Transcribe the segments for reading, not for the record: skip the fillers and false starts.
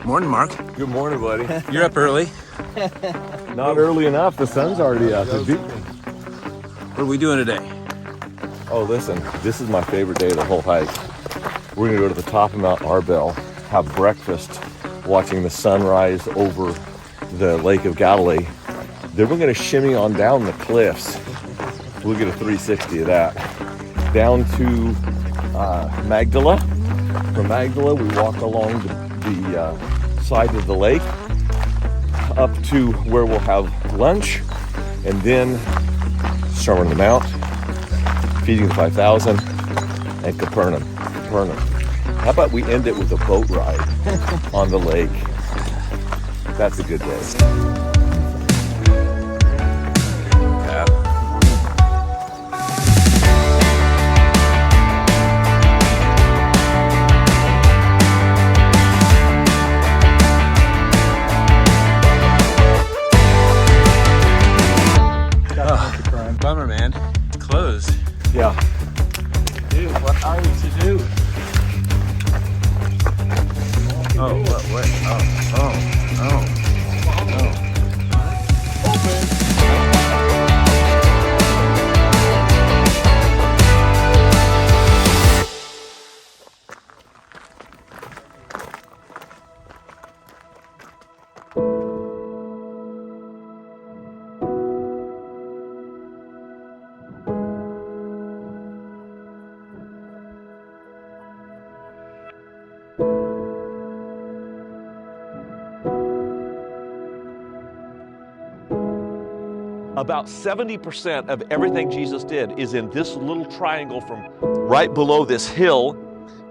Morning, Mark. Good morning, buddy. You're up early. Not early enough. The sun's already up. What are we doing today? Oh, listen, this is my favorite day of the whole hike. We're going to go to the top of Mount Arbel, have breakfast, watching the sunrise over the Lake of Galilee. Then we're going to shimmy on down the cliffs. We'll get a 360 of that. Down to Magdala. From Magdala, we walk along the side of the lake up to where we'll have lunch, and then Sermon on the Mount, feeding the 5,000, and Capernaum. How about we end it with a boat ride on the lake? That's a good day. Bummer, man. It's closed. Yeah. Dude, what are we to do? Oh, what? Oh. About 70% of everything Jesus did is in this little triangle from right below this hill.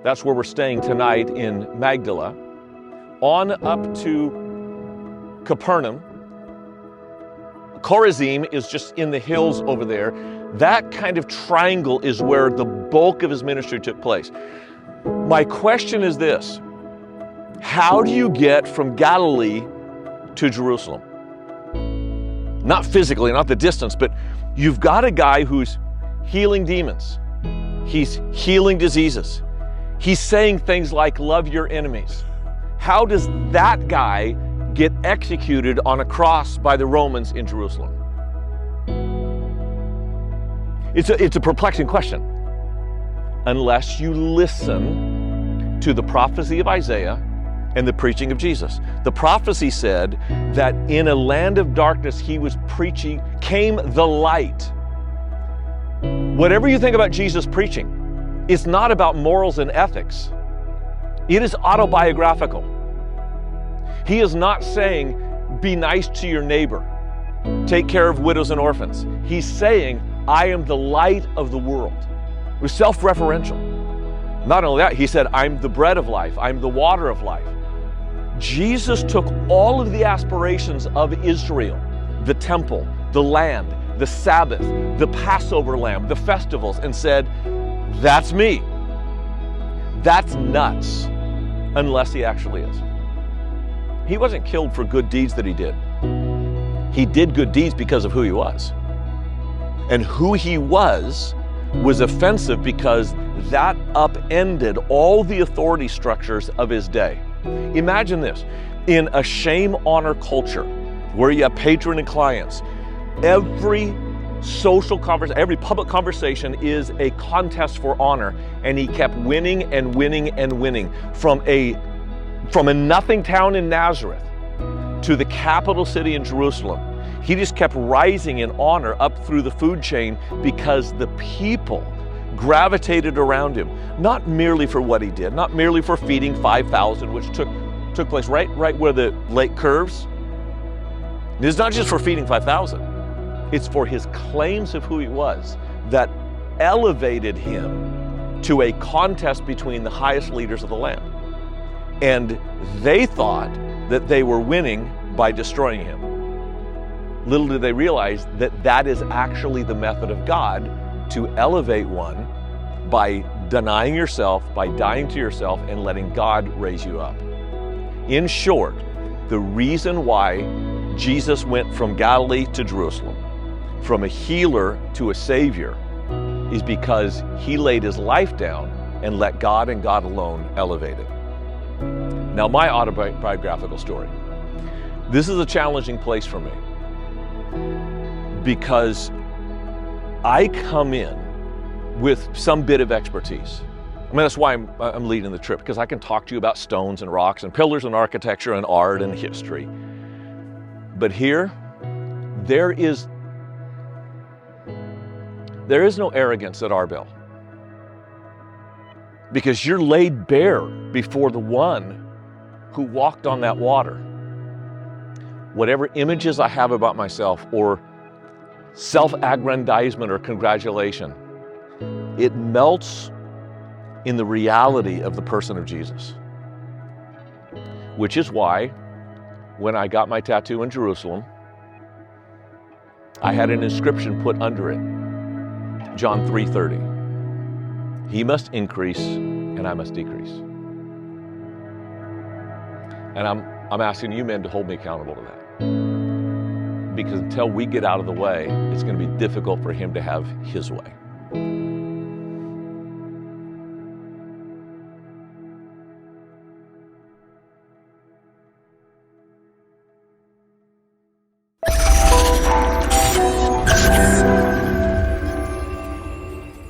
That's where we're staying tonight in Magdala, on up to Capernaum. Chorazim is just in the hills over there. That kind of triangle is where the bulk of his ministry took place. My question is this: how do you get from Galilee to Jerusalem? Not physically, not the distance, but you've got a guy who's healing demons. He's healing diseases. He's saying things like, love your enemies. How does that guy get executed on a cross by the Romans in Jerusalem? It's a perplexing question. Unless you listen to the prophecy of Isaiah and the preaching of Jesus. The prophecy said that in a land of darkness he was preaching, came the light. Whatever you think about Jesus preaching, it's not about morals and ethics. It is autobiographical. He is not saying, be nice to your neighbor, take care of widows and orphans. He's saying, I am the light of the world. It was self-referential. Not only that, he said, I'm the bread of life, I'm the water of life. Jesus took all of the aspirations of Israel, the temple, the land, the Sabbath, the Passover lamb, the festivals, and said, that's me. That's nuts, unless he actually is. He wasn't killed for good deeds that he did. He did good deeds because of who he was. And who he was offensive because that upended all the authority structures of his day. Imagine this, in a shame-honor culture where you have patron and clients, every social conversation, every public conversation is a contest for honor, and he kept winning and winning and winning from a nothing town in Nazareth to the capital city in Jerusalem. He just kept rising in honor up through the food chain because the people gravitated around him, not merely for what he did, not merely for feeding 5,000, which took place right where the lake curves. It's not just for feeding 5,000. It's for his claims of who he was that elevated him to a contest between the highest leaders of the land. And they thought that they were winning by destroying him. Little did they realize that that is actually the method of God to elevate one by denying yourself, by dying to yourself, and letting God raise you up. In short, the reason why Jesus went from Galilee to Jerusalem, from a healer to a savior, is because he laid his life down and let God and God alone elevate it. Now, my autobiographical story. This is a challenging place for me because I come in with some bit of expertise. I mean, that's why I'm leading the trip, because I can talk to you about stones and rocks and pillars and architecture and art and history. But here, there is no arrogance at Arbel, because you're laid bare before the one who walked on that water. Whatever images I have about myself or self-aggrandizement or congratulation, it melts in the reality of the person of Jesus. Which is why when I got my tattoo in Jerusalem, I had an inscription put under it, John 3:30. He must increase and I must decrease. And I'm asking you men to hold me accountable to that. Because until we get out of the way, it's going to be difficult for him to have his way.